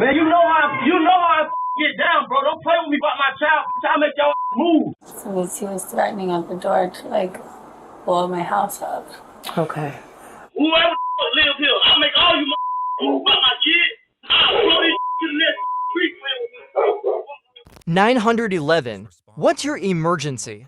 Man, you know how I get down, bro. Don't play with me about my child. I make y'all move. So he was threatening at the door to like blow my house up. Okay. Whoever live here, I'll make all you move about my kid. I'll blow this to the next street, man. 911. What's your emergency?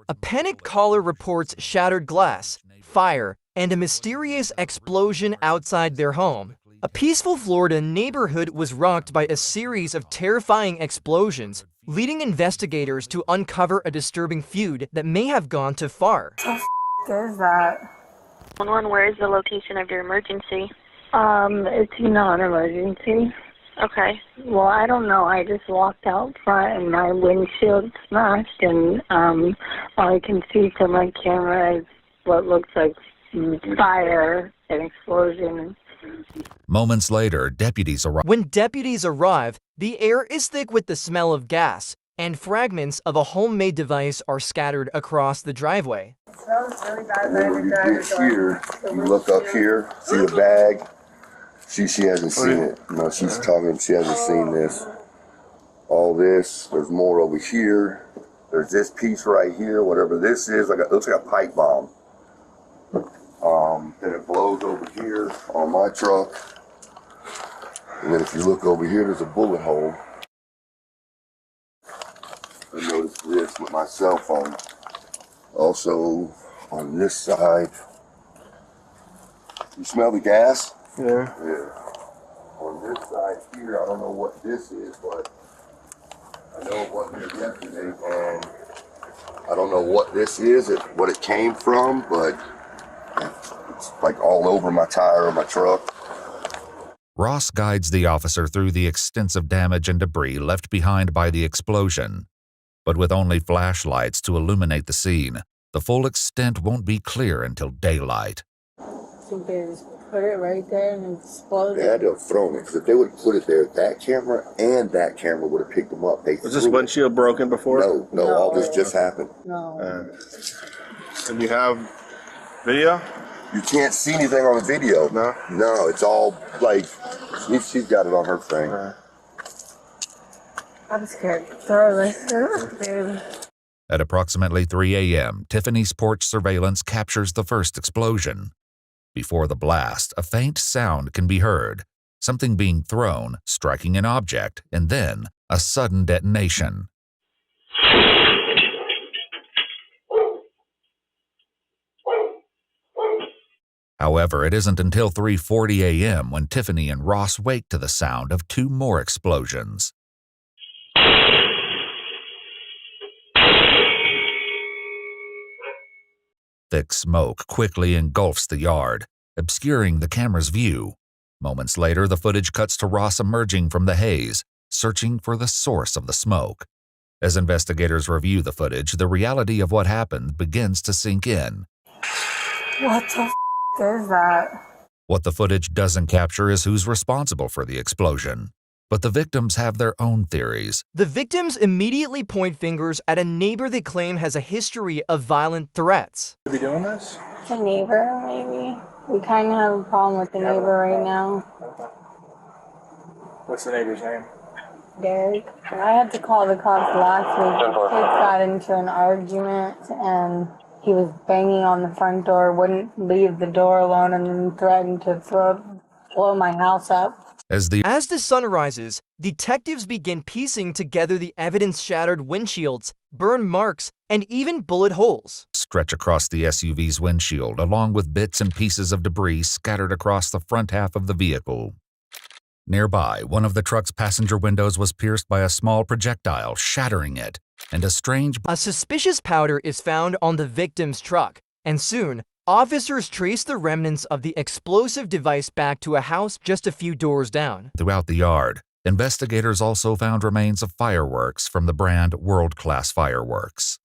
A panicked caller reports shattered glass, fire, and a mysterious explosion outside their home. A peaceful Florida neighborhood was rocked by a series of terrifying explosions, leading investigators to uncover a disturbing feud that may have gone too far. What the is that? 911, where is the location of your emergency? It's not an emergency. Okay. Well, I don't know. I just walked out front and my windshield smashed, and all I can see from my camera is what looks like fire and explosion. Moments later, deputies arrive. When deputies arrive, the air is thick with the smell of gas, and fragments of a homemade device are scattered across the driveway. It smells really bad by the When you driver's get here, you look up here, see the bag. She hasn't seen it. No, she's talking, she hasn't seen this. All this, there's more over here. There's this piece right here, whatever this is, it looks like a pipe bomb. Then it blows over here on my truck. And then if you look over here, there's a bullet hole. I noticed this with my cell phone. Also, on this side, you smell the gas? Yeah. Yeah. On this side here, I don't know what this is, but I know it wasn't here yesterday, and I don't know what this is, what it came from, but it's like all over my tire of my truck. Ross guides the officer through the extensive damage and debris left behind by the explosion. But with only flashlights to illuminate the scene, the full extent won't be clear until daylight. So they just put it right there and exploded. They had to have thrown it, because if they would have put it there, that camera and that camera would have picked them up. Was this windshield broken before? No, all this just happened. No. And you have video? You can't see anything on the video. No? No, it's all like, she's got it on her thing. I'm scared. Thoroughly. At approximately 3 a.m., Tiffany's porch surveillance captures the first explosion. Before the blast, a faint sound can be heard, something being thrown, striking an object, and then a sudden detonation. However, it isn't until 3:40 a.m. when Tiffany and Ross wake to the sound of two more explosions. Thick smoke quickly engulfs the yard, obscuring the camera's view. Moments later, the footage cuts to Ross emerging from the haze, searching for the source of the smoke. As investigators review the footage, the reality of what happened begins to sink in. What the is that? What the footage doesn't capture is who's responsible for the explosion. But the victims have their own theories. The victims immediately point fingers at a neighbor they claim has a history of violent threats. Are we doing this? The neighbor, maybe. We kind of have a problem with the neighbor right now. What's the neighbor's name? Derek. I had to call the cops last week. The kids got into an argument and he was banging on the front door, wouldn't leave the door alone, and then threatened to blow my house up. As the sun rises, detectives begin piecing together the evidence-shattered windshields, burn marks, and even bullet holes stretch across the SUV's windshield, along with bits and pieces of debris scattered across the front half of the vehicle. Nearby, one of the truck's passenger windows was pierced by a small projectile, shattering it, and a suspicious powder is found on the victim's truck, and soon, officers trace the remnants of the explosive device back to a house just a few doors down. Throughout the yard, investigators also found remains of fireworks from the brand World Class Fireworks.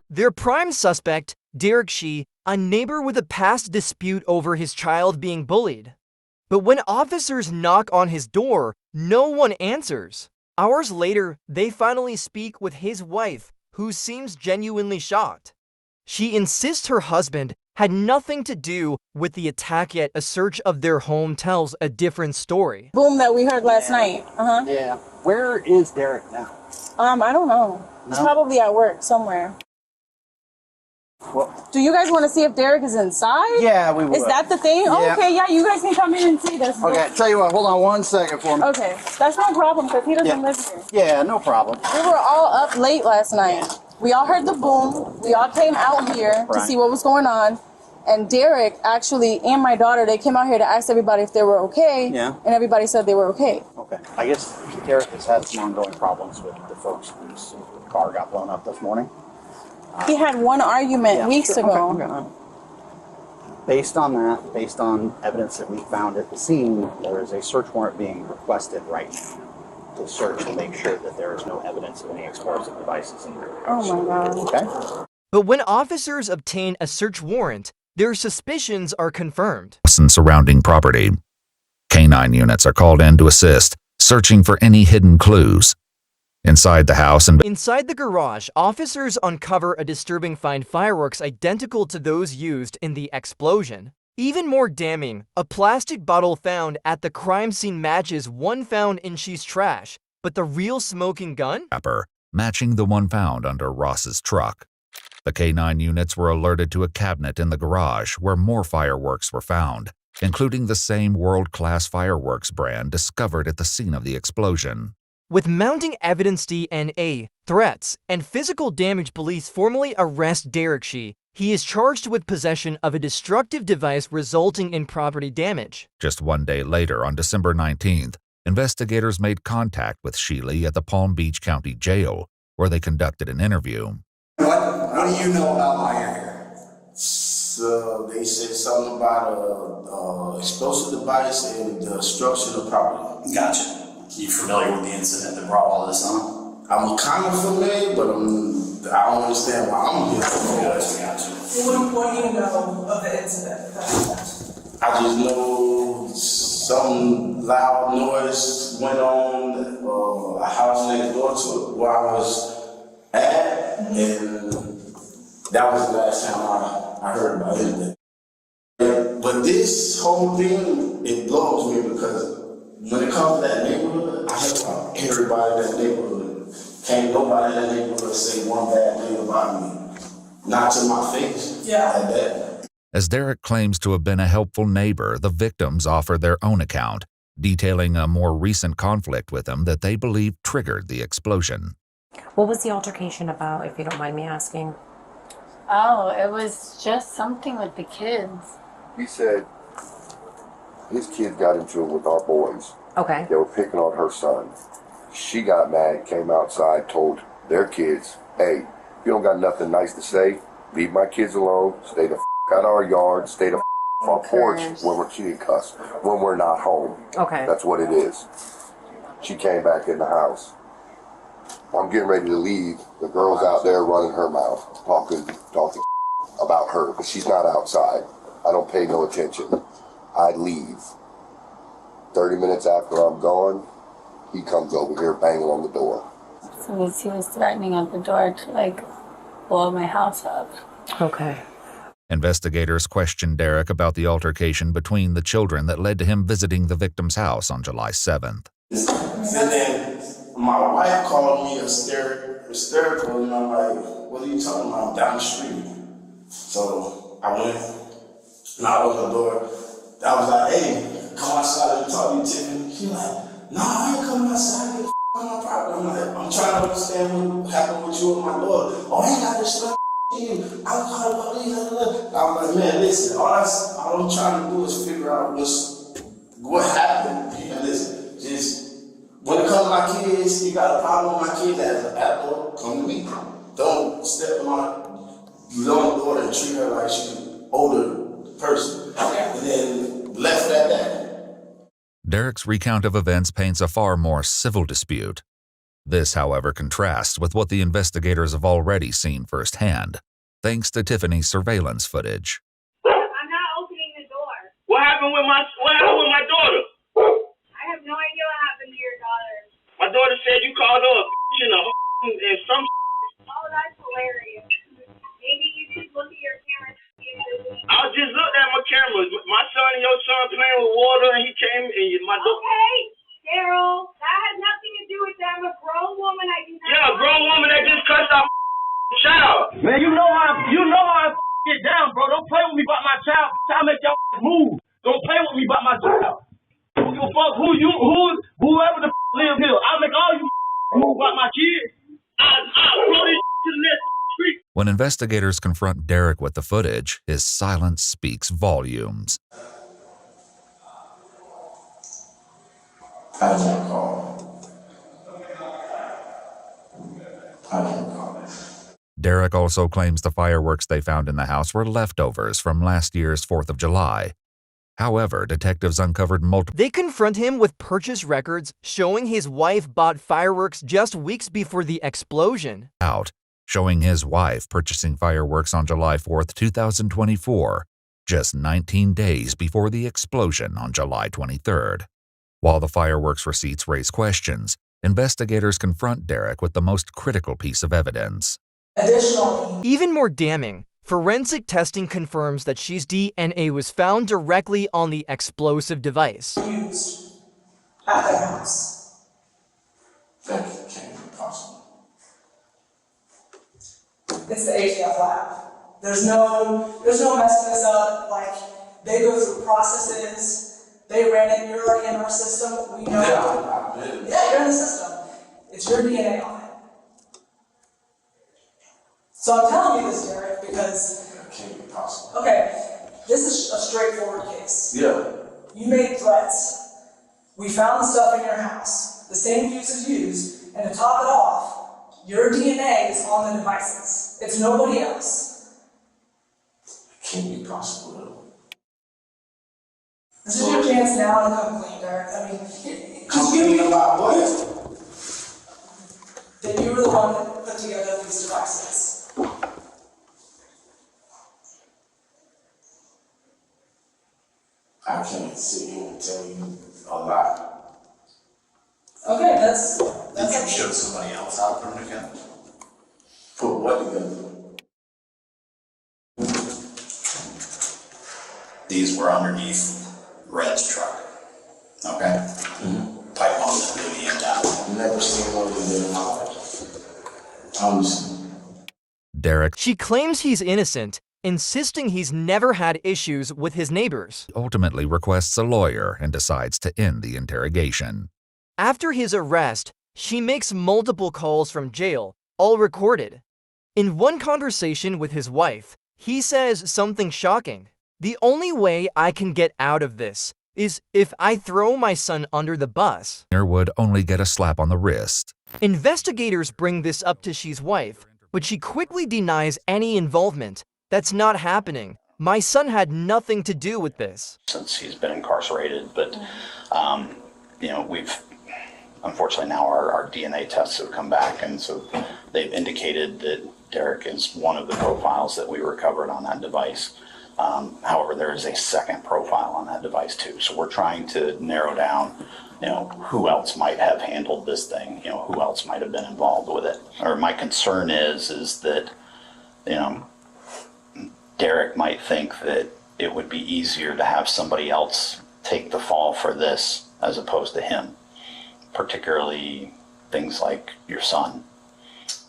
Their prime suspect, Derek Shee, a neighbor with a past dispute over his child being bullied. But when officers knock on his door, no one answers. Hours later, they finally speak with his wife, who seems genuinely shocked. She insists her husband had nothing to do with the attack, yet a search of their home tells a different story. Boom that we heard last night. Yeah. Where is Derek now? I don't know. He's probably at work somewhere. Well, do you guys want to see if Derek is inside? Yeah, we will. Is that the thing? Yeah. Oh, okay, yeah, you guys can come in and see this. Okay, tell you what, hold on 1 second for me. Okay, that's no problem because he doesn't live here. Yeah, no problem. We were all up late last night. We all heard the boom. We all came out here to see what was going on. And Derek actually and my daughter, they came out here to ask everybody if they were okay. Yeah. And everybody said they were okay. Okay. I guess Derek has had some ongoing problems with the folks whose car got blown up this morning. He had one argument weeks ago. Okay. Based on that, based on evidence that we found at the scene, there is a search warrant being requested right now to search and make sure that there is no evidence of any explosive devices in your house. Oh my God. Okay? But when officers obtain a search warrant, their suspicions are confirmed. And surrounding property. Canine units are called in to assist, searching for any hidden clues. Inside the house and inside the garage, officers uncover a disturbing find: fireworks identical to those used in the explosion. Even more damning, a plastic bottle found at the crime scene matches one found in She's trash, but the real smoking gun? wrapper, matching the one found under Ross's truck. The K9 units were alerted to a cabinet in the garage where more fireworks were found, including the same world-class fireworks brand discovered at the scene of the explosion. With mounting evidence, DNA, threats, and physical damage, police formally arrest Derek Shee. He is charged with possession of a destructive device resulting in property damage. Just 1 day later, on December 19th, investigators made contact with Sheely at the Palm Beach County Jail, where they conducted an interview. What do you know about my area? So they said something about a explosive device and the destruction of property. Gotcha. You familiar with the incident that brought all this on? I'm kind of familiar, but I don't understand why I'm here. Gotcha. What do you know of the incident? I just know some loud noise went on a house next door to where I was at, and that was the last time I heard about it. But this whole thing, it blows me because when it comes to that neighborhood, I help everybody in that neighborhood. Can't nobody in that neighborhood say one bad thing about me. Not to my face. Yeah. Like that. As Derek claims to have been a helpful neighbor, the victims offer their own account, detailing a more recent conflict with him that they believe triggered the explosion. What was the altercation about, if you don't mind me asking? Oh, it was just something with the kids. He said his kids got into it with our boys. Okay. They were picking on her son. She got mad, came outside, told their kids, hey, if you don't got nothing nice to say, leave my kids alone, stay the out of our yard, stay the off our porch when we're cheating cuss, when we're not home. Okay. That's what it is. She came back in the house. I'm getting ready to leave. The girl's out there running her mouth, talking about her, but she's not outside. I don't pay no attention. I leave. 30 minutes after I'm gone, he comes over here banging on the door. So he was threatening at the door to blow my house up. Okay. Investigators questioned Derek about the altercation between the children that led to him visiting the victim's house on July 7th. And then my wife called me hysterical, and I'm like, what are you talking about? I'm down the street. So I went, knocked on the door. I was like, hey, come outside and talk to you, Tiffany. She like, no, I ain't coming outside. Get on my property. I'm like, I'm trying to understand what happened with you and my daughter. Oh, I ain't got this stuff. I'll call the police. I was like, man, listen, all I'm trying to do is figure out what happened. And listen, just when it comes to my kids, you got a problem with my kids as an adult, come to me. Don't step on my young daughter and treat her like she's an older person. And then left it at that. Derek's recount of events paints a far more civil dispute. This, however, contrasts with what the investigators have already seen firsthand, thanks to Tiffany's surveillance footage. I'm not opening the door. What happened with my daughter? I have no idea what happened to your daughter. My daughter said you called her a bitch and some. Oh, that's hilarious. Maybe you should look at your camera. I touched our child. Man, you know how I get down, bro. Don't play with me about my child. I'll make y'all move. Don't play with me about my child. Who give a fuck? Whoever the live here. I'll make all you move about my kids. I'll throw this to the next street. When investigators confront Derek with the footage, his silence speaks volumes. I don't recall. I don't recall. Derek also claims the fireworks they found in the house were leftovers from last year's 4th of July. However, detectives uncovered multiple... They confront him with purchase records showing his wife bought fireworks just weeks before the explosion. Showing his wife purchasing fireworks on July 4th, 2024, just 19 days before the explosion on July 23rd. While the fireworks receipts raise questions, investigators confront Derek with the most critical piece of evidence. Additionally, even more damning, forensic testing confirms that she's DNA was found directly on the explosive device. used at their house. That can't be possible. It's the ATF lab. There's no messing this up. Like, they go through processes. They ran it. You're already in our system. We know. Yeah, you're in the system. It's your DNA on it. So I'm telling you this, Derek, because That can't be possible. okay, this is a straightforward case. Yeah. You made threats. We found the stuff in your house. The same fuse is used, and to top it off, your DNA is on the devices. It's nobody else. It can't be possible though. This is your chance now to come clean, Derek. I mean, Come clean about what? that you were the one that put together these devices. I can't sit here and tell you a lie. Okay, that's Did you show somebody else how to put them together? Put what together? These were underneath Red's truck. Okay? Pipe on the movie and down. Never seen one of them in my life. Honestly. Derek She claims he's innocent, insisting he's never had issues with his neighbors. ultimately requests a lawyer and decides to end the interrogation. After his arrest, she makes multiple calls from jail, all recorded. In one conversation with his wife, he says something shocking. The only way I can get out of this is if I throw my son under the bus. Would only get a slap on the wrist. Investigators bring this up to She's wife, but she quickly denies any involvement. That's not happening. My son had nothing to do with this. Since he's been incarcerated, but, we've, unfortunately now our DNA tests have come back, and so they've indicated that Derek is one of the profiles that we recovered on that device. However, there is a second profile on that device too. So we're trying to narrow down, who else might have handled this thing, who else might have been involved with it. Or my concern is that, Derek might think that it would be easier to have somebody else take the fall for this as opposed to him, particularly things like your son.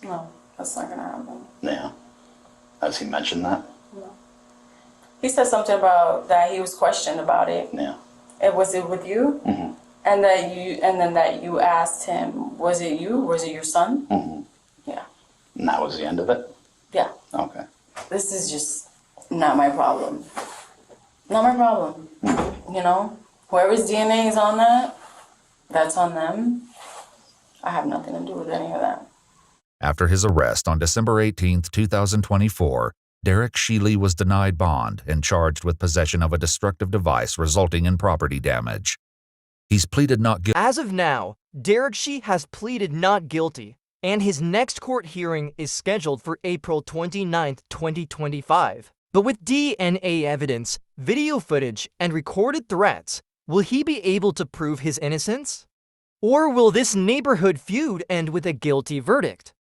No, that's not gonna happen. Yeah. Has he mentioned that? No. He said something about that he was questioned about it. Yeah. And was it with you? Mm-hmm. And then that you asked him, was it you? Was it your son? Mm-hmm. Yeah. And that was the end of it? Yeah. Okay. This is just not my problem. Not my problem. Whoever's DNA is on that, that's on them. I have nothing to do with any of that. After his arrest on December 18, 2024, Derek Sheely was denied bond and charged with possession of a destructive device resulting in property damage. He's pleaded not guilty. As of now, Derek Shee has pleaded not guilty, and his next court hearing is scheduled for April 29, 2025. But with DNA evidence, video footage, and recorded threats, will he be able to prove his innocence? Or will this neighborhood feud end with a guilty verdict?